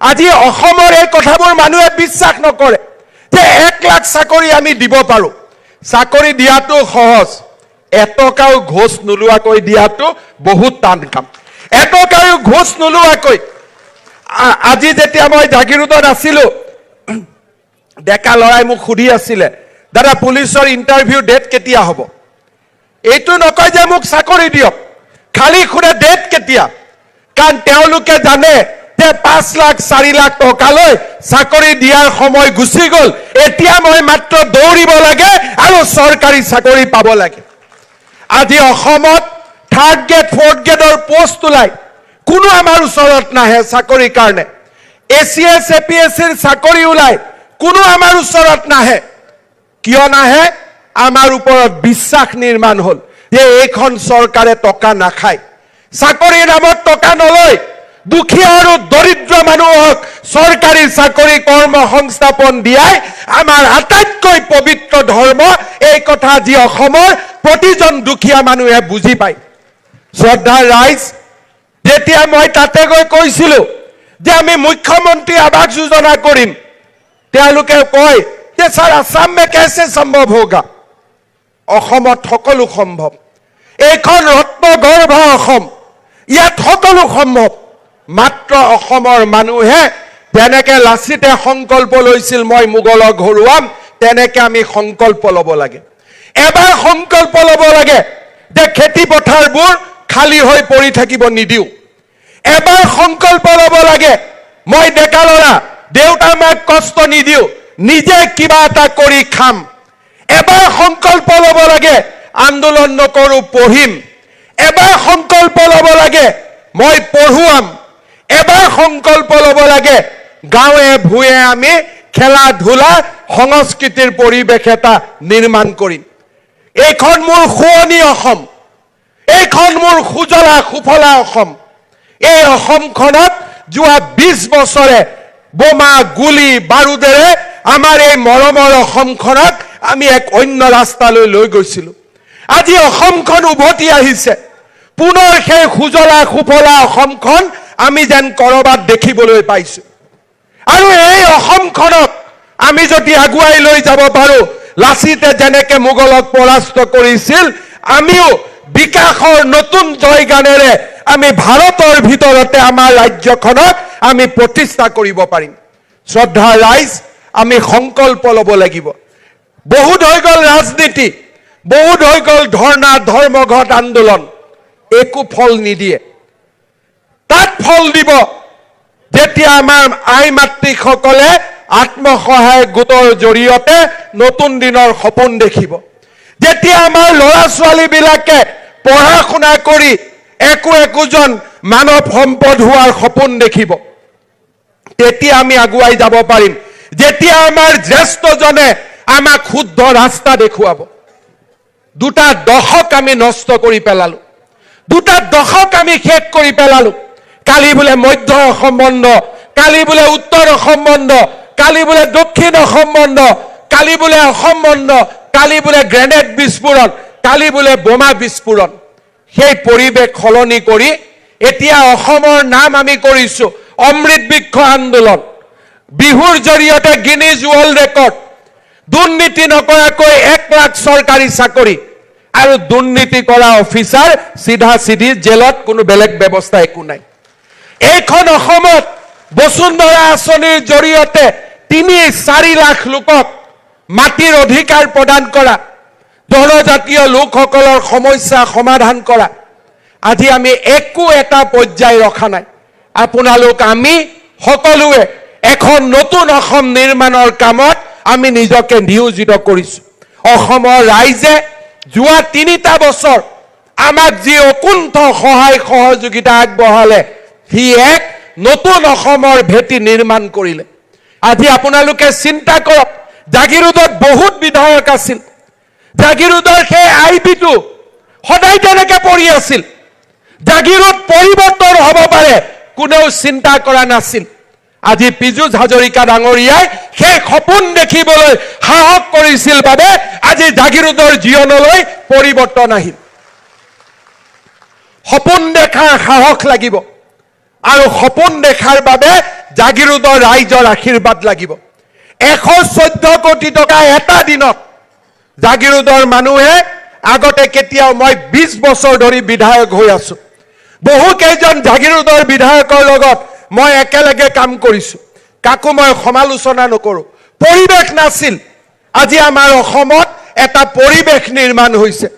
আজি অসমৰ এই কথাবোৰ মানুহে বিশ্বাস নকৰে যে 1 লাখ চাকৰি আমি দিব পাৰো। চাকৰি দিয়াটো সহজ, এটকাও ঘোষ নোলোৱাকৈ দিয়াটো বহুত টান কাম। এটকাও ঘোষ নোলোৱাকৈ আজি যেতিয়া মই জাগিৰোডত আছিলো, ডেকা লৰাই মোক সুধি আছিলে, দাদা পুলিচৰ ইণ্টাৰভিউ ডেট কেতিয়া হ'ব? এইটো নকয় যে মোক চাকৰি দিয়ক, খালি খুৰে ডেট কেতিয়া, কাৰণ তেওঁলোকে জানে যে 5 লাখ 4 লাখ টকালৈ চাকৰি দিয়াৰ সময় গুচি গ'ল। এতিয়া মই মাত্ৰ দৌৰিব লাগে আৰু চৰকাৰী চাকৰি পাব লাগে। আজি অসমত 3rd গ্ৰেড 4th গ্ৰেডৰ পোষ্ট ওলাই, কোনো আমাৰ ওচৰত নাহে চাকৰিৰ কাৰণে। ACS APSCৰ চাকৰি ওলাই, কোনো আমাৰ ওচৰত নাহে। কিয় নাহে? আমাৰ ওপৰত বিশ্বাস নিৰ্মাণ হ'ল যে এইখন চৰকাৰে টকা নাখায়, চাকৰিৰ নামত টকা নলয়। দুখীয়া আৰু দৰিদ্ৰ মানুহক চৰকাৰী চাকৰি কৰ্ম সংস্থাপন দিয়াই আমাৰ আটাইতকৈ পবিত্ৰ ধৰ্ম। এই কথা আজি অসমৰ প্ৰতিজন দুখীয়া মানুহে বুজি পায়। শ্ৰদ্ধাৰ ৰাইজ, যেতিয়া মই তাতে গৈ কৈছিলো যে আমি মুখ্যমন্ত্ৰী আৱাস যোজনা কৰিম, তেওঁলোকে কয় যে ছাৰ আসাম মে কেছে সম্ভৱ হোগা? অসমত সকলো সম্ভৱ। এইখন ৰত্নগৰ্ভ অসম, ইয়াত সকলো সম্ভৱ। মাত্ৰ অসমৰ মানুহে যেনেকে লাচিতে সংকল্প লৈছিল মই মোগলক হৰুৱাম, তেনেকে আমি সংকল্প ল'ব লাগে। এবাৰ সংকল্প ল'ব লাগে যে খেতি পথাৰবোৰ খালী হৈ পৰি থাকিব নিদিওঁ। এবাৰ সংকল্প ল'ব লাগে মই ডেকা ল'ৰা, দেউতা মাক কষ্ট নিদিওঁ, নিজে কিবা এটা কৰি খাম। এবাৰ সংকল্প ল'ব লাগে আন্দোলন নকৰো, পঢ়িম। এবাৰ সংকল্প ল'ব লাগে মই পঢ়ুৱাম। এবাৰ সংকল্প ল'ব লাগে গাঁৱে ভূঞে আমি খেলা ধূলা সংস্কৃতিৰ পৰিৱেশ এটা নিৰ্মাণ কৰিম। এইখন মোৰ শুৱনি অসম, এইখন মোৰ সুজলা সুফলা অসম। এই অসমখনত যোৱা 20 বছৰে বোমা গুলি বাৰুদেৰে আমাৰ এই মৰমৰ অসমখনক আমি এক অন্য ৰাস্তালৈ লৈ গৈছিলো। আজি অসমখন উভতি আহিছে, পুনৰ সেই সুজলা সুফলা অসমখন আমি যেন কৰবাত দেখিবলৈ পাইছো। আৰু এই অসমখনক আমি যদি আগুৱাই লৈ যাব পাৰো, লাচিতে যেনেকে মোগলক পৰাস্ত কৰিছিল, আমিও বিকাশৰ নতুন জয়গানেৰে আমি ভাৰতৰ ভিতৰতে আমাৰ ৰাজ্যখনক আমি প্ৰতিষ্ঠা কৰিব পাৰিম। শ্ৰদ্ধা ৰাইজ, আমি সংকল্প ল'ব লাগিব। বহুত হৈ গ'ল ৰাজনীতি, বহুত হৈ গ'ল ধৰ্ণা ধৰ্মঘট আন্দোলন, একো ফল নিদিয়ে। তাত ফল দিব যেতিয়া আমাৰ আই মাতৃসকলে আত্মসহায়ক গোটৰ জৰিয়তে নতুন দিনৰ সপোন দেখিব, যেতিয়া আমাৰ ল'ৰা ছোৱালীবিলাকে পঢ়া শুনা কৰি একোজন মানৱ সম্পদ হোৱাৰ সপোন দেখিব, তেতিয়া আমি আগুৱাই যাব পাৰিম। যেতিয়া আমাৰ জ্যেষ্ঠজনে আমাক শুদ্ধ ৰাস্তা দেখুৱাব। 2টা দশক আমি নষ্ট কৰি পেলালো, 2টা দশক আমি শেষ কৰি পেলালো। কালি বোলে মধ্য অসম বন্ধ, কালি বোলে উত্তৰ অসম বন্ধ, কালি বোলে দক্ষিণ অসম বন্ধ, কালি বোলে অসম বন্ধ, কালি বোলে গ্ৰেনেড বিস্ফোৰণ, কালি বোলে বোমা বিস্ফোৰণ। সেই পৰিৱেশ সলনি কৰি এতিয়া অসমৰ নাম আমি কৰিছো অমৃত বৃক্ষ আন্দোলন। বিহুৰ জৰিয়তে গিনিজ ৱৰ্ল্ড ৰেকৰ্ড, দুৰ্নীতি নকৰাকৈ 1 লাখ চৰকাৰী চাকৰি, আৰু দুৰ্নীতি কৰা অফিচাৰ চিধা চিধি জেলত, কোনো বেলেগ ব্যৱস্থা একো নাই। এইখন অসমত বসুন্ধৰা আঁচনিৰ জৰিয়তে 3-4 লাখ লোকক মাটিৰ অধিকাৰ প্ৰদান কৰা, জনজাতীয় লোকসকলৰ সমস্যা সমাধান কৰা। আজি আমি একো এটা পৰ্যায় ৰখা নাই। আপোনালোক আমি সকলোৱে এখন নতুন অসম নিৰ্মাণৰ কামত আমি নিজকে নিয়োজিত কৰিছো। অসমৰ ৰাইজে যোৱা 3টা বছৰ আমাক যি অকুণ্ঠ সহায় সহযোগিতা আগবঢ়ালে, সি এক নতুন অসমৰ ভেটি নিৰ্মাণ কৰিলে। আজি আপোনালোকে চিন্তা কৰক, জাগিৰোডত বহুত বিধায়ক আছিল, জাগিৰোডৰ সেই আইবিটো সদায় তেনেকে পৰি আছিল। জাগিৰোড পৰিৱৰ্তন হ'ব পাৰে কোনেও চিন্তা কৰা নাছিল। আজি পীযুষ হাজৰিকা ডাঙৰীয়াই সেই সপোন দেখিবলৈ সাহস কৰিছিল বাবে আজি জাগিৰোডৰ জীৱনলৈ পৰিৱৰ্তন আহিল। সপোন দেখাৰ সাহস লাগিব, আৰু সপোন দেখাৰ বাবে জাগিৰোডৰ ৰাইজৰ আশীৰ্বাদ লাগিব 114 কোটি টকা এটা দিনত জাগিৰোডৰ মানুহে আগতে কেতিয়াও মই 20 বছৰ ধৰি বিধায়ক হৈ আছো বহু কেইজন জাগিৰোডৰ বিধায়কৰ লগত মই একেলগে কাম কৰিছো কাকো মই সমালোচনা নকৰো পৰিবেশ নাছিল আজি আমাৰ অসমত এটা পৰিবেশ নিৰ্মাণ হৈছে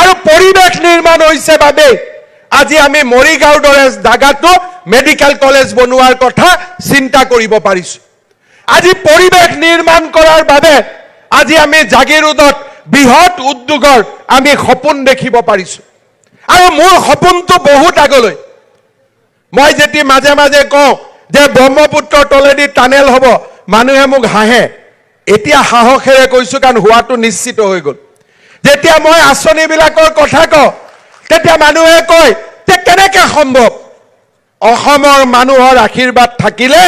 আৰু পৰিবেশ নিৰ্মাণ হৈছে বাবে আজি আমি মৰিগাঁওৰ দৰে জাগাটো মেডিকেল কলেজ বনোৱাৰ কথা চিন্তা কৰিব পাৰিছো আজি পৰিবেশ নিৰ্মাণ কৰাৰ বাবে আজি আমি জাগিৰোডত বৃহৎ উদ্যোগৰ আমি সপোন দেখিব পাৰিছো আৰু মোৰ সপোনটো বহুত আগলৈ মই যেতি মাজে মাজে কওঁ যে ব্ৰহ্মপুত্ৰৰ তলেদি টানেল হ'ব মানুহে মোক হাঁহে এতিয়া সাহসেৰে কৈছো কাৰণ হোৱাটো নিশ্চিত হৈ গ'ল যেতিয়া মই আঁচনিবিলাকৰ কথা কওঁ তেতিয়া মানুহে কয় যে কেনেকৈ সম্ভৱ অসমৰ মানুহৰ আশীৰ্বাদ থাকিলে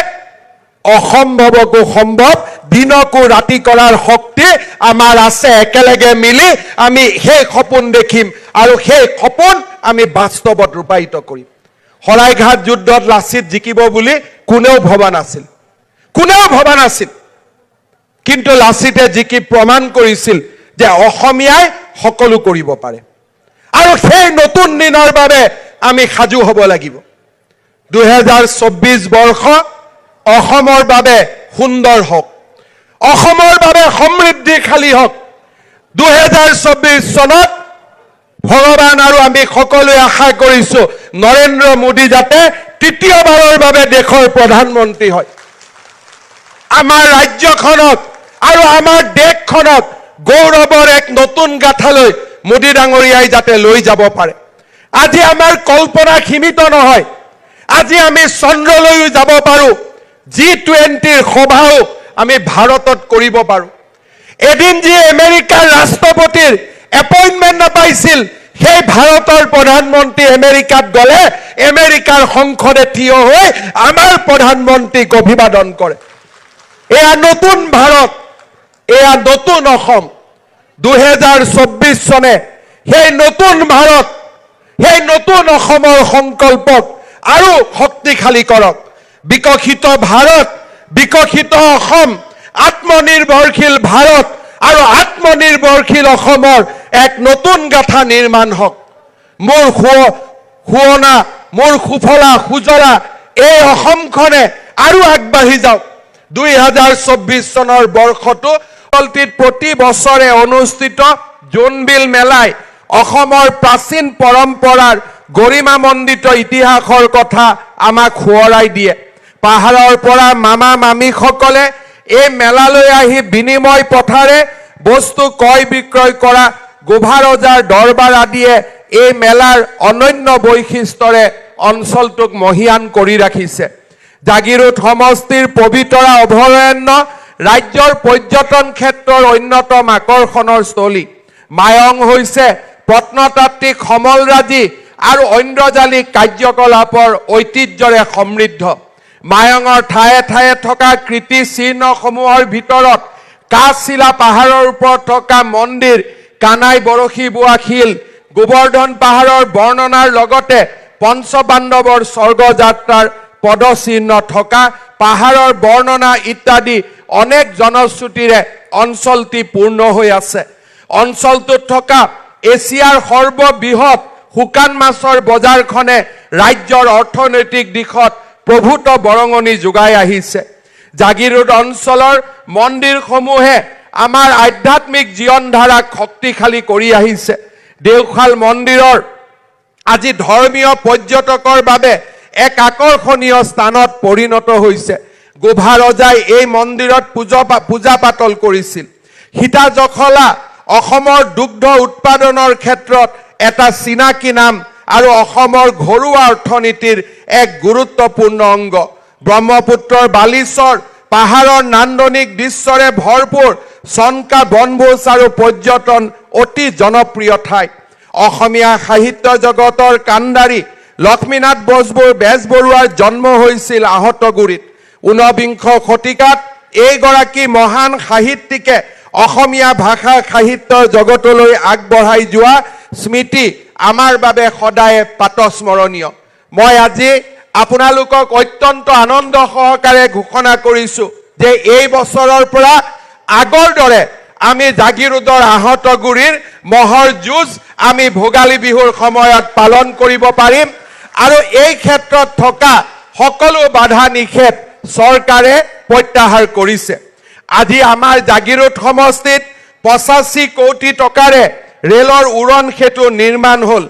অসম্ভৱকো সম্ভৱ দিনকো ৰাতি কৰাৰ শক্তি আমাৰ আছে একেলগে মিলি আমি সেই সপোন দেখিম আৰু সেই সপোন আমি বাস্তৱত ৰূপায়িত কৰিম শৰাইঘাট যুদ্ধত লাচিত জিকিব বুলি কোনেও ভবা নাছিল কিন্তু লাচিতে জিকি প্ৰমাণ কৰিছিল যে অসমীয়াই সকলো কৰিব পাৰে আৰু সেই নতুন দিনৰ বাবে আমি সাজু হ'ব লাগিব 2024 বৰ্ষ অসমৰ বাবে সুন্দৰ হওক অসমৰ বাবে সমৃদ্ধিশালী হওক 2024 চনত ভগৱান আৰু আমি সকলোৱে আশা কৰিছো নৰেন্দ্ৰ মোদী যাতে তৃতীয়বাৰৰ বাবে দেশৰ প্ৰধানমন্ত্ৰী হয় আমাৰ ৰাজ্যখনক আৰু আমাৰ দেশখনক গৌৰৱৰ এক নতুন গাথালৈ মোদী ডাঙৰীয়াই যাতে লৈ যাব পাৰে আজি আমাৰ কল্পনা সীমিত নহয় আজি আমি চন্দ্ৰলৈও যাব পাৰো G20 সভাও আমি ভাৰতত কৰিব পাৰো এদিন যি আমেৰিকাৰ ৰাষ্ট্ৰপতিৰ এপইন্টমেন্ট নাপাইছিল সেই ভাৰতৰ প্ৰধানমন্ত্ৰী আমেৰিকাত গলে আমেৰিকাৰ সংসদে থিয় হৈ আমাৰ প্ৰধানমন্ত্ৰীক অভিবাদন কৰে এয়া নতুন ভাৰত এয়া নতুন অসম 2024 চনে সেই নতুন ভাৰত সেই নতুন অসমৰ সংকল্পক আৰু শক্তিশালী কৰক বিকশিত ভাৰত বিকশিত অসম আত্মনিৰ্ভৰশীল ভাৰত আৰু আত্মনিৰ্ভৰশীল অসমৰ এক নতুন গাথা নিৰ্মাণ হওক মোৰ শুৱনা মোৰ সুফলা সুজলা এই অসমখনে আৰু আগবাঢ়ি যাওক 2024 চনৰ বৰ্ষটো প্ৰতি বছৰে অনুষ্ঠিত জোনবিল মেলাই অসমৰ প্ৰাচীন পৰম্পৰাৰ গৰিমামণ্ডিত ইতিহাসৰ কথা আমাক সোঁৱৰাই দিয়ে পাহাৰৰ পৰা মামা মামীসকলে এই মেলালৈ আহি বিনিময় পথাৰে বস্তু ক্ৰয় বিক্ৰয় কৰা গোভা ৰজাৰ দৰবাৰ আদিয়ে এই মেলাৰ অনন্য বৈশিষ্ট্যৰে অঞ্চলটোক মহিয়ান কৰি ৰাখিছে জাগিৰোড সমষ্টিৰ পবিতৰা অভয়াৰণ্য ৰাজ্যৰ পৰ্যটন ক্ষেত্ৰৰ অন্যতম আকৰ্ষণৰ স্থলী মায়ং হৈছে প্ৰত্নতাত্ত্বিক সমলৰাজি আৰু ঐন্দ্ৰজালিক কাৰ্যকলাপৰ ঐতিহ্যৰে সমৃদ্ধ মায়ঙৰ ঠায়ে ঠায়ে থকা কীৰ্তিচিহ্নসমূহৰ ভিতৰত কাশিলা পাহাৰৰ ওপৰত থকা মন্দিৰ কানাই বৰশী বোৱা শিল গোবৰ্ধন পাহাৰৰ বৰ্ণনাৰ লগতে পঞ্চপাণ্ডৱৰ স্বৰ্গযাত্ৰাৰ পদচিহ্ন থকা পাহাৰৰ বৰ্ণনা ইত্যাদি অনেক জনশ্ৰুতিৰে অঞ্চলটি পূৰ্ণ হৈ আছে অঞ্চলটোত থকা এছিয়াৰ সৰ্ববৃহৎ শুকান মাছৰ বজাৰখনে ৰাজ্যৰ অৰ্থনৈতিক দিশত প্ৰভূত বৰঙণি যোগাই আহিছে জাগিৰোড অঞ্চলৰ মন্দিৰসমূহে আমাৰ আধ্যাত্মিক জীৱনধাৰাক শক্তিশালী কৰি আহিছে দেওশাল মন্দিৰৰ আজি ধৰ্মীয় পৰ্যটকৰ বাবে এক আকৰ্ষণীয় স্থানত পৰিণত হৈছে গোভা ৰজাই এই মন্দিৰত পূজা পাতল কৰিছিল সীতা জখলা অসমৰ দুগ্ধ উৎপাদনৰ ক্ষেত্ৰত এটা চিনাকি নাম আৰু অসমৰ ঘৰুৱা অৰ্থনীতিৰ এক গুৰুত্বপূৰ্ণ অংগ ব্ৰহ্মপুত্ৰৰ বালিচৰ পাহাৰৰ নান্দনিক দৃশ্যৰে ভৰপূৰ চনকা বনভোজ আৰু পৰ্যটন অতি জনপ্ৰিয় ঠাই অসমীয়া সাহিত্য জগতৰ কাণ্ডাৰী লক্ষ্মীনাথ বেজবৰুৱাৰ জন্ম হৈছিল আহতগুৰিত 19বিংশ শতিকাত এইগৰাকী মহান সাহিত্যিকে অসমীয়া ভাষা সাহিত্যৰ জগতলৈ আগবঢ়াই যোৱা স্মৃতি আমাৰ বাবে সদায় পাতস্মৰণীয় মই আজি আপোনালোকক অত্যন্ত আনন্দ সহকাৰে ঘোষণা কৰিছো যে এই বছৰৰ পৰা আগৰ দৰে আমি জাগিৰোডৰ আহতগুৰিৰ মহৰ যুঁজ আমি ভোগালী বিহুৰ সময়ত পালন কৰিব পাৰিম আৰু এই ক্ষেত্ৰত থকা সকলো বাধা নিষেধ চৰকাৰে প্ৰত্যাহাৰ কৰিছে আজি আমাৰ জাগিৰোড সমষ্টিত 85 কোটি টকাৰে ৰেলৰ উৰণ সেতু নিৰ্মাণ হ'ল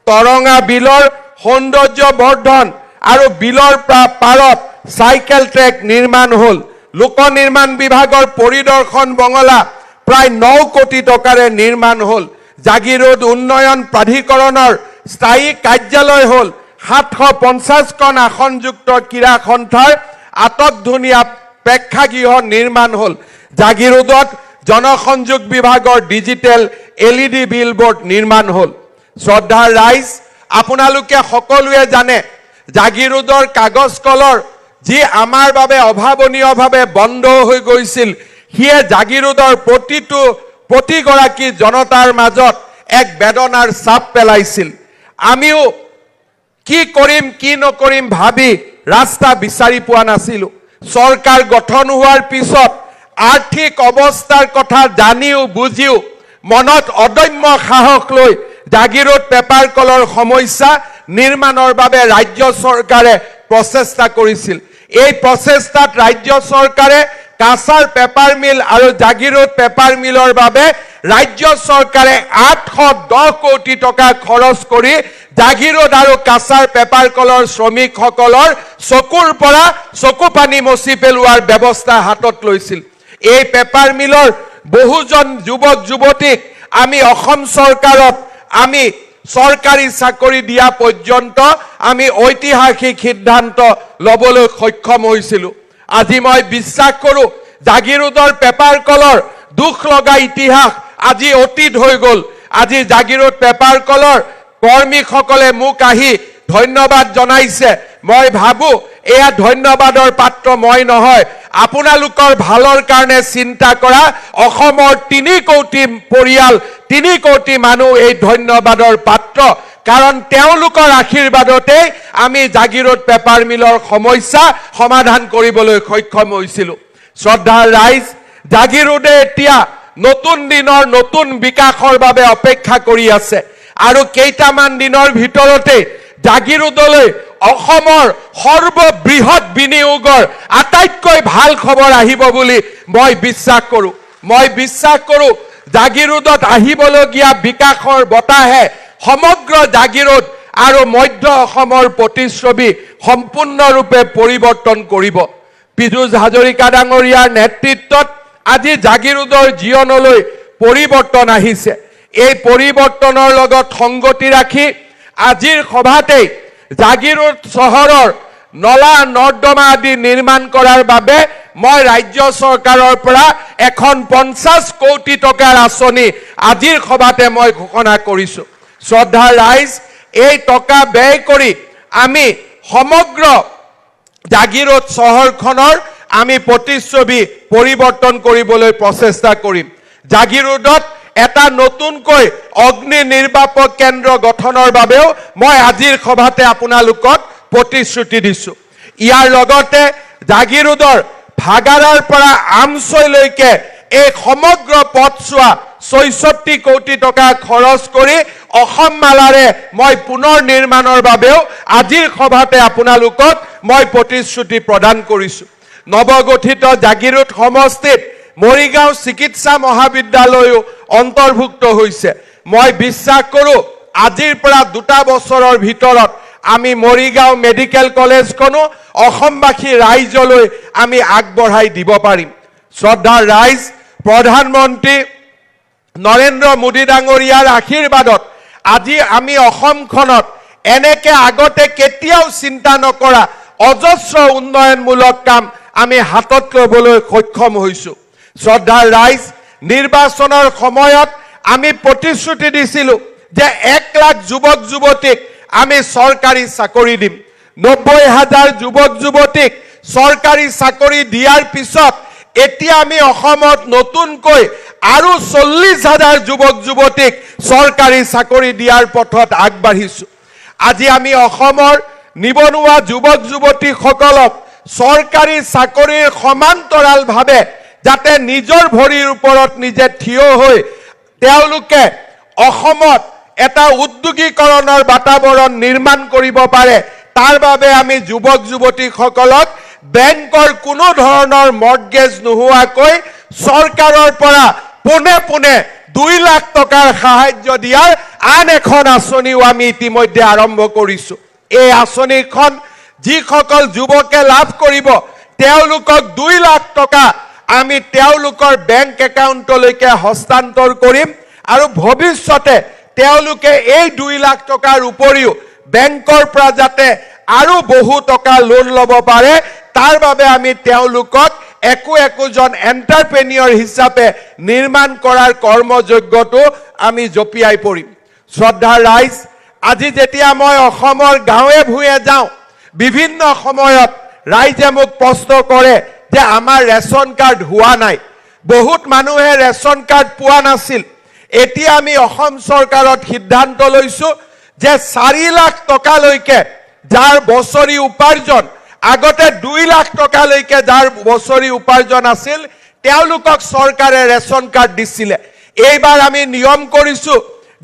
তৰঙা বিলৰ সৌন্দৰ্য বৰ্ধন আৰু বিলৰ পাৰত সাইকেল ট্ৰেক নিৰ্মাণ হ'ল লোক নিৰ্মাণ বিভাগৰ পৰিদৰ্শন বঙলা প্ৰায় 9 কোটি টকাৰে নিৰ্মাণ হ'ল জাগিৰোড উন্নয়ন প্ৰাধিকৰণৰ স্থায়ী কাৰ্যালয় হ'ল 750 খন আসনযুক্ত ক্ৰীড়া সন্থাৰ আটকধুনীয়া প্ৰেক্ষাগৃহ নিৰ্মাণ হ'ল জাগিৰোডত জনসংযোগ বিভাগৰ ডিজিটেল LED বিলবোৰ্ড নিৰ্মাণ হ'ল শ্ৰদ্ধাৰ ৰাইজ আপোনালোকে সকলোৱে জানে জাগিৰোডৰ কাগজ কলৰ যি আমাৰ বাবে অভাৱনীয়ভাৱে বন্ধ হৈ গৈছিল হিয়ে জাগিৰোডৰ প্ৰতিগৰাকী জনতাৰ মাজত এক বেদনাৰ ছাপ পেলাইছিল আমিও কি কৰিম কি নকৰিম ভাবি ৰাস্তা বিচাৰি পোৱা নাছিলো চৰকাৰ গঠন হোৱাৰ পিছত আৰ্থিক অৱস্থাৰ কথা জানিও বুজিও মনত অদম্য সাহস লৈ জাগিৰোড পেপাৰ কলৰ সমস্যা নিৰ্মাণৰ বাবে ৰাজ্য চৰকাৰে প্ৰচেষ্টা কৰিছিল এই প্ৰচেষ্টাত ৰাজ্য চৰকাৰে কাছাৰ পেপাৰ মিল আৰু জাগিৰোড পেপাৰ মিলৰ বাবে ৰাজ্য চৰকাৰে 810 কোটি টকা খৰচ কৰি জাগিৰোড আৰু কাছাৰ পেপাৰ কলৰ শ্ৰমিকসকলৰ চকুৰ পৰা চকু পানী মচি পেলোৱাৰ ব্যৱস্থা হাতত লৈছিল এই পেপাৰ মিলৰ বহুজন যুৱক যুৱতীক আমি অসম চৰকাৰত আমি চৰকাৰী চাকৰি দিয়া পৰ্যন্ত আমি ঐতিহাসিক সিদ্ধান্ত লবলৈ সক্ষম হৈছিলো আজি মই বিশ্বাস কৰো জাগিৰোডৰ পেপাৰ কলৰ দুখ লগা ইতিহাস আজি অতীত হৈ গল আজি জাগিৰোড পেপাৰ কলৰ কৰ্মীসকলে মোক আহি ধন্যবাদ জনাইছে মই ভাবো এয়া ধন্যবাদৰ পাত্ৰ মই নহয় আপোনালোকৰ ভালৰ কাৰণে চিন্তা কৰা অসমৰ 3 কোটি পৰিয়াল 3 কোটি মানুহ এই ধন্যবাদৰ পাত্ৰ কাৰণ তেওঁলোকৰ আশীৰ্বাদতে আমি জাগিৰোড পেপাৰ মিলৰ সমস্যা সমাধান কৰিবলৈ সক্ষম হৈছিলো শ্ৰদ্ধাৰ ৰাইজ জাগিৰোডে এতিয়া নতুন দিনৰ নতুন বিকাশৰ বাবে অপেক্ষা কৰি আছে আৰু কেইটামান দিনৰ ভিতৰতে জাগিৰোডলৈ অসমৰ সৰ্ববৃহৎ বিনিয়োগৰ আটাইতকৈ ভাল খবৰ আহিব বুলি মই বিশ্বাস কৰো জাগিৰোডত আহিবলগীয়া বিকাশৰ বতাহে সমগ্ৰ জাগিৰোড আৰু মধ্য অসমৰ প্ৰতিচ্ছবি সম্পূৰ্ণৰূপে পৰিৱৰ্তন কৰিব পীযুষ হাজৰিকা ডাঙৰীয়াৰ নেতৃত্বত আজি জাগিৰোডৰ জীৱনলৈ পৰিৱৰ্তন আহিছে এই পৰিৱৰ্তনৰ লগত সংগতি ৰাখি আজিৰ সভাতে জাগিৰোড চহৰৰ নলা নৰ্দমা আদি নিৰ্মাণ কৰাৰ বাবে মই ৰাজ্য চৰকাৰৰ পৰা এখন 50 কোটি টকাৰ আঁচনি আজিৰ সভাতে মই ঘোষণা কৰিছো শ্ৰদ্ধাৰ ৰাইজ এই টকা ব্যয় কৰি আমি সমগ্ৰ জাগিৰোড চহৰখনৰ আমি প্ৰতিচ্ছবি পৰিৱৰ্তন কৰিবলৈ প্ৰচেষ্টা কৰিম জাগিৰোডত এটা নতুনকৈ অগ্নি নিৰ্বাপক কেন্দ্ৰ গঠনৰ বাবেও মই আজিৰ সভাতে আপোনালোকক প্ৰতিশ্ৰুতি দিছো ইয়াৰ লগতে জাগিৰোডৰ ভাগাৰাৰ পৰা আমছৈলৈকে এই সমগ্ৰ পথছোৱা ৬৪ কোটি টকা খৰচ কৰি অসম মালাৰে মই পুনৰ নিৰ্মাণৰ বাবেও আজিৰ সভাতে আপোনালোকক মই প্ৰতিশ্ৰুতি প্ৰদান কৰিছো নৱগঠিত জাগিৰোড সমষ্টিত মৰিগাঁও চিকিৎসা মহাবিদ্যালয়ও অন্তৰ্ভুক্ত হৈছে মই বিশ্বাস কৰো আজিৰ পৰা 2 বছৰৰ ভিতৰত আমি মৰিগাঁও মেডিকেল কলেজখনো অসমবাসী ৰাইজলৈ আমি আগবঢ়াই দিব পাৰিম শ্ৰদ্ধাৰ ৰাইজ প্ৰধানমন্ত্ৰী নৰেন্দ্ৰ মোদী ডাঙৰীয়াৰ আশীৰ্বাদত আজি আমি অসমখনত এনেকে আগতে কেতিয়াও চিন্তা নকৰা অজস্ৰ উন্নয়নমূলক কাম আমি হাতত ল'বলৈ সক্ষম হৈছো শ্ৰদ্ধাৰ ৰাইজ নিৰ্বাচনৰ সময়ত আমি প্ৰতিশ্ৰুতি দিছিলো যে 1 লাখ যুৱক যুৱতীক আমি চৰকাৰী চাকৰি দিম 90,000 যুৱক যুৱতীক চৰকাৰী চাকৰি দিয়াৰ পিছত এতিয়া আমি অসমত নতুনকৈ আৰু 40,000 যুৱক যুৱতীক চৰকাৰী চাকৰি দিয়াৰ পথত আগবাঢ়িছো আজি আমি অসমৰ নিবনুৱা যুৱক যুৱতীসকলক চৰকাৰী চাকৰিৰ সমান্তৰালভাৱে যাতে নিজৰ ভৰিৰ ওপৰত নিজে থিয় হৈ তেওঁলোকে অসমত এটা উদ্যোগীকৰণৰ বাতাবৰণ নিৰ্মাণ কৰিব পাৰে তাৰ বাবে আমি যুৱক যুৱতীসকলক বেংকৰ কোনো ধৰণৰ মৰ্টগেজ নোহোৱাকৈ চৰকাৰৰ পৰা পোনে পোনে 2 লাখ টকাৰ সাহায্য দিয়াৰ আন এখন আঁচনিও আমি ইতিমধ্যে আৰম্ভ কৰিছো এই আঁচনিখন যিসকল যুৱকে লাভ কৰিব তেওঁলোকক 2 লাখ টকা আমি তেওঁলোকৰ বেংক একাউণ্টলৈকে হস্তান্তৰ কৰিম আৰু ভৱিষ্যতে তেওঁলোকে এই 2 লাখ টকাৰ উপৰিও বেংকৰ পৰা যাতে আৰু বহু টকা লোন ল'ব পাৰে তাৰ বাবে আমি তেওঁলোকক একোজন এন্টাৰপ্ৰেনিয়ৰ হিচাপে নিৰ্মাণ কৰাৰ কৰ্মযোগ্যটো আমি জপিয়াই পৰিম শ্ৰদ্ধাৰ ৰাইজ আজি যেতিয়া মই অসমৰ গাঁৱে ভূঞে যাওঁ বিভিন্ন সময়ত ৰাইজে মোক প্ৰশ্ন কৰে যে আমাৰ ৰেচন কাৰ্ড হোৱা নাই বহুত মানুহে ৰেচন কাৰ্ড পোৱা নাছিল এতিয়া আমি অসম চৰকাৰত সিদ্ধান্ত লৈছো যে 4 লাখ টকালৈকে যাৰ বছৰি উপাৰ্জন আগতে 2 লাখ টকালৈকে যাৰ বছৰি উপাৰ্জন আছিল তেওঁলোকক চৰকাৰে ৰেচন কাৰ্ড দিছিলে এইবাৰ আমি নিয়ম কৰিছো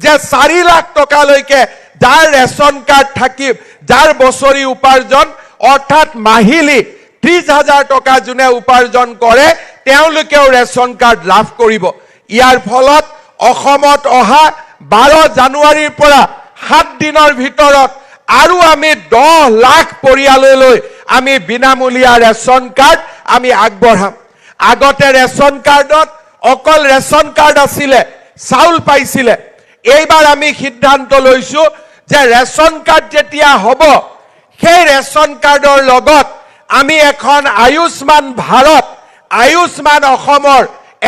যে 4 লাখ টকালৈকে যাৰ ৰেচন কাৰ্ড থাকিব যাৰ বছৰি উপাৰ্জন অৰ্থাৎ মাহিলি 30,000 টকা যোনে উপাৰ্জন কৰে তেওঁলোকেও ৰেচন কাৰ্ড লাভ কৰিব ইয়াৰ ফলত অসমত অহা 12 জানুৱাৰীৰ পৰা 7 দিনৰ ভিতৰত আৰু আমি 10 লাখ পৰিয়াললৈ আমি বিনামূলীয়া ৰেচন কাৰ্ড আমি আগবঢ়াম আগতে ৰেচন কাৰ্ডত অকল ৰেচন কাৰ্ড আছিলে চাউল পাইছিলে এইবাৰ আমি সিদ্ধান্ত লৈছো যে ৰেচন কাৰ্ড যেতিয়া হ'ব সেই ৰেচন কাৰ্ডৰ লগত আমি এখন আয়ুষ্মান ভাৰত আয়ুষ্মান অসমৰ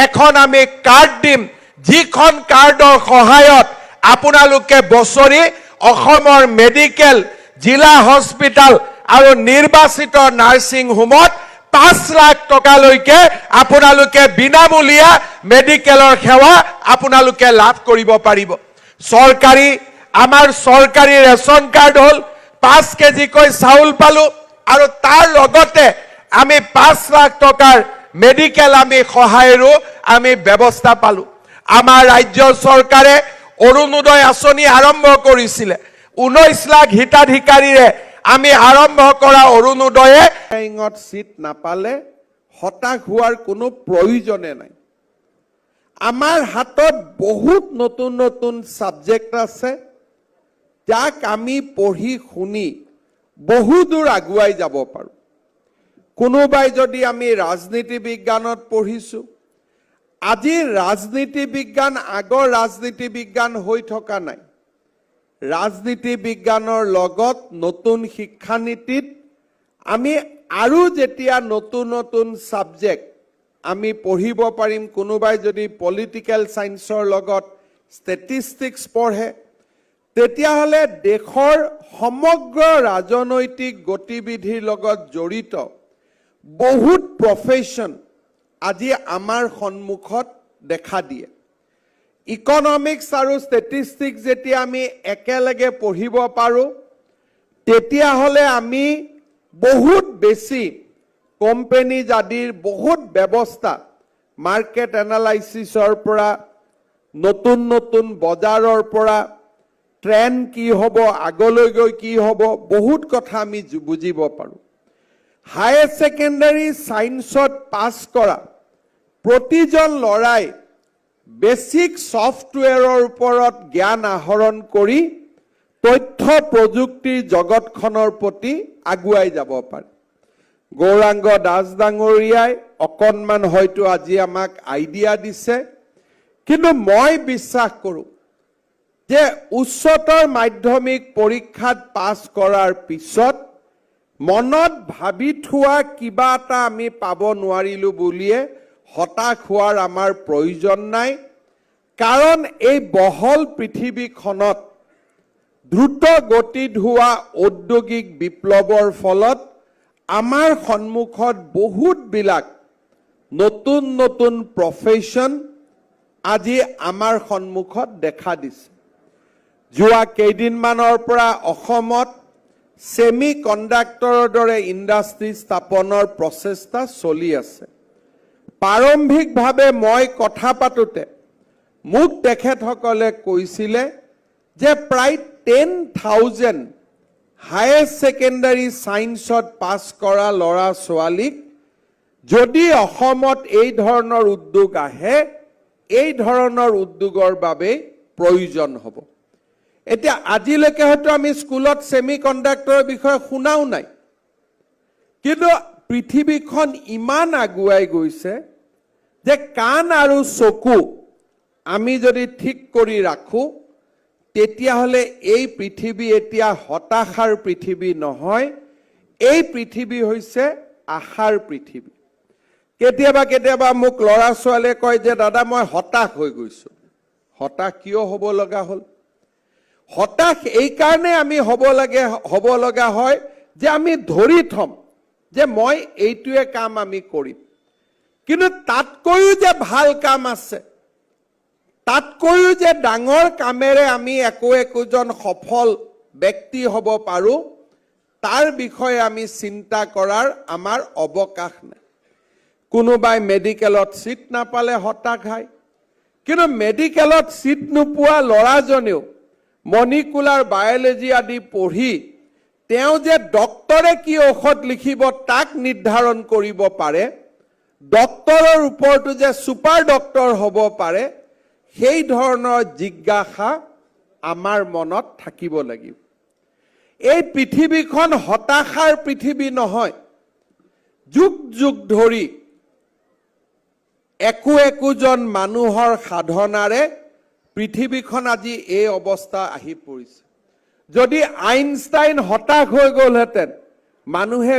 এখন আমি কাৰ্ড দিম যিখন কাৰ্ডৰ সহায়ত আপোনালোকে বছৰি অসমৰ মেডিকেল জিলা হস্পিটাল আৰু নিৰ্বাচিত নাৰ্ছিং হোমত 5 লাখ টকালৈকে আপোনালোকে বিনামূলীয়া মেডিকেলৰ সেৱা আপোনালোকে লাভ কৰিব পাৰিব চৰকাৰী আমাৰ চৰকাৰী ৰেচন কাৰ্ড হ'ল 5 কেজিকৈ চাউল পালো আৰু তাৰ লগতে আমি 5 লাখ টকাৰ মেডিকেল আমি সহায়ৰো আমি ব্যৱস্থা পালো আমাৰ ৰাজ্য চৰকাৰে অৰুণোদয় আঁচনি আৰম্ভ কৰিছিলে 19 লাখ হিতাধিকাৰীৰে আমি আৰম্ভ কৰা অৰুণোদয়ে সিট নাপালে হতাশ হোৱাৰ কোনো প্ৰয়োজনে নাই আমাৰ হাতত বহুত নতুন নতুন সাবজেক্ট আছে যাক আমি পঢ়ি শুনি বহু দূৰ আগুৱাই যাব পাৰোঁ কোনোবাই যদি আমি ৰাজনীতি বিজ্ঞানত পঢ়িছো আজি ৰাজনীতি বিজ্ঞান আগৰ ৰাজনীতি বিজ্ঞান হৈ থকা নাই ৰাজনীতি বিজ্ঞানৰ লগত নতুন শিক্ষানীতিত আমি আৰু যেতিয়া নতুন নতুন সাবজেক্ট আমি পঢ়িব পাৰিম কোনোবাই যদি পলিটিক্যাল সায়েন্সৰ লগত ষ্টেটিষ্টিক্স পঢ়ে তেতিয়াহলে দেশৰ সমগ্ৰ ৰাজনৈতিক গতিবিধিৰ লগত জড়িত বহুত প্ৰফেশন আজি আমাৰ সন্মুখত দেখা দিয়ে ইকনমিক্স আৰু ষ্টেটিষ্টিক্স যেতিয়া আমি একেলগে পঢ়িব পাৰো তেতিয়াহলে আমি বহুত বেছি কোম্পানী জাদিৰ বহুত ব্যৱস্থা মাৰ্কেট এনালাইসিসৰ পৰা নতুন নতুন বজাৰৰ পৰা ট্ৰেন্ড কি হ'ব আগলৈ গৈ কি হ'ব বহুত কথা আমি বুজিব পাৰো হায়াৰ সেকেন্ডাৰী সায়েন্সত পাস কৰা প্ৰতিজন লৰাই বেসিক সফটওয়্যাৰৰ ওপৰত জ্ঞান আহৰণ কৰি তথ্য প্ৰযুক্তিৰ জগতখনৰ প্ৰতি আগুৱাই যাব পাৰে গৌৰাংগ দাস ডাঙৰীয়াই অকনমান হয়তো আজি আমাক আইডিয়া দিছে কিন্তু মই বিশ্বাস কৰো যে উচ্চতৰ মাধ্যমিক পৰীক্ষাত পাস কৰাৰ পিছত মনত ভাবি থোৱা কিবা এটা আমি পাব নোৱাৰিলো বুলিয়ে হতাশ হোৱাৰ আমাৰ প্ৰয়োজন নাই কাৰণ এই বহল পৃথিৱীখনত দ্ৰুত গতিত হোৱা ঔদ্যোগিক বিপ্লৱৰ ফলত আমাৰ সন্মুখত বহুত বিলাক নতুন নতুন প্ৰফেশন আজি আমাৰ সন্মুখত দেখা দিছে যোৱা কেইদিনমানৰ পৰা অসমত ছেমি কণ্ডাক্টৰৰ দৰে ইণ্ডাষ্ট্ৰী স্থাপনৰ প্ৰচেষ্টা চলি আছে। প্ৰাৰম্ভিকভাৱে মই কথা পাতোতে মোক তেখেতসকলে কৈছিলে যে প্ৰায় 10,000 হায়াৰ ছেকেণ্ডাৰী ছায়েন্সত পাছ কৰা ল'ৰা ছোৱালীক যদি অসমত এই ধৰণৰ উদ্যোগ আহে, এই ধৰণৰ উদ্যোগৰ বাবে প্ৰয়োজন হ'ব। এতিয়া আজিলৈকে হয়তো আমি স্কুলত ছেমি কণ্ডাক্টৰৰ বিষয়ে শুনাও নাই, কিন্তু পৃথিৱীখন ইমান আগুৱাই গৈছে যে কাণ আৰু চকু আমি যদি ঠিক কৰি ৰাখোঁ, তেতিয়াহ'লে এই পৃথিৱী এতিয়া হতাশাৰ পৃথিৱী নহয়, এই পৃথিৱী হৈছে আশাৰ পৃথিৱী। কেতিয়াবা কেতিয়াবা মোক ল'ৰা ছোৱালীয়ে কয় যে দাদা মই হতাশ হৈ গৈছোঁ। হতাশ কিয় হ'ব লগা হ'ল? হতাশ এইকাৰণে আমি হ'ব লগা হয় যে আমি ধৰি থম যে মই এইটোৱে কাম আমি কৰিম, কিন্তু তাতকৈও যে ভাল কাম আছে, তাতকৈও যে ডাঙৰ কামেৰে আমি একোজন সফল ব্যক্তি হ'ব পাৰোঁ, তাৰ বিষয়ে আমি চিন্তা কৰাৰ আমাৰ অৱকাশ নাই। কোনোবাই মেডিকেলত ছিট নাপালে হতাশ হয়, কিন্তু মেডিকেলত ছিট নোপোৱা ল'ৰাজনেও মলিকুলাৰ বায়'লজি আদি পঢ়ি তেওঁ যে ডক্তৰে কি ঔষধ লিখিব তাক নিৰ্ধাৰণ কৰিব পাৰে, ডক্তৰৰ ওপৰতো যে ছুপাৰ ডক্তৰ হ'ব পাৰে, সেই ধৰণৰ জিজ্ঞাসা আমাৰ মনত থাকিব লাগিব। এই পৃথিৱীখন হতাশাৰ পৃথিৱী নহয়। যুগ যুগ ধৰি একোজন মানুহৰ সাধনাৰে পৃথিৱীখন আজি এই অৱস্থা আহি পৰিছে। যদি আইনষ্টাইন হতাশ হৈ গ'লহেঁতেন, মানুহে